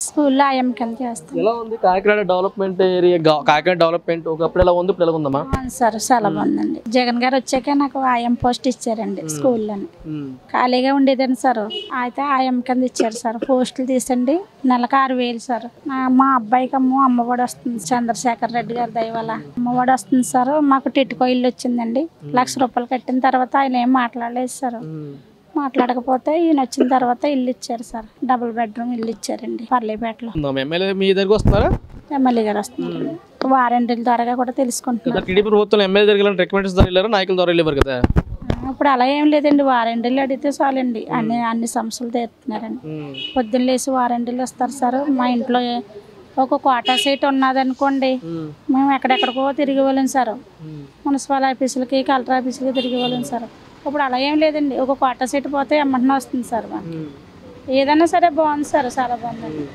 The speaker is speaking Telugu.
స్కూల్లో ఐఎం కింద చేస్తాం. ఎలా ఉంది Kakinada development area? Kakinada development ఒకప్పుడు ఎలా ఉంది, ఇప్పుడు ఎలా ఉందమ్మా? సార్ చాలా బాగుందండి. జగన్ గారు వచ్చాక నాకు ఐఎం పోస్ట్ ఇచ్చారండి స్కూల్లోని. ఖాళీగా ఉండేదండి సార్, అయితే ఐఎం కింద ఇచ్చారు సార్. పోస్టులు తీసండి నెలకు 6,000 సార్. మా అబ్బాయికి అమ్మఒడి వస్తుంది, చంద్రశేఖర్ రెడ్డి గారి దయ వల్ల అమ్మఒడి వస్తుంది సార్. మాకు టిట్టుకో ఇల్లు వచ్చిందండి, 1,00,000 రూపాయలు కట్టిన తర్వాత ఆయన ఏం మాట్లాడలేదు సార్. మాట్లాడకపోతే ఈయన వచ్చిన తర్వాత ఇల్లు ఇచ్చారు సార్, డబుల్ బెడ్రూమ్ ఇల్లు ఇచ్చారండి పర్లేపేటలో. ఎమ్మెల్యే మీ దగ్గర వస్తున్నారా? ఎమ్మెల్యే గారు వస్తున్నారు, వారంటీల ద్వారా కూడా తెలుసుకుంటున్నారు. టీడీపీ ప్రభుత్వం ఎమ్మెల్యే దగ్గర రికమెండేషన్ ద్వారా వెళ్ళారా, నాయకుల ద్వారా వెళ్ళేవారు కదా? ఇప్పుడు అలా ఏం లేదండి, వారంటీలు అడిగితే చాలండి, అన్ని సమస్యలు తీరుతున్నారండి. పొద్దున్న లేసి వారంటీలు వస్తారు సార్. మా ఇంట్లో ఒక కోటా సీట్ ఉన్నది అనుకోండి, మేము ఎక్కడెక్కడికో తిరిగి వెళ్ళాం సార్. మున్సిపల్ ఆఫీసులకి, కలెక్టర్ ఆఫీసులకి తిరిగి వెళ్ళాం సార్. ఇప్పుడు అలా ఏం లేదండి, ఒక కోటా సీట్ పోతే ఎమ్మంటనే వస్తుంది సార్. ఏదైనా సరే బాగుంది సార్, చాలా బాగుందండి.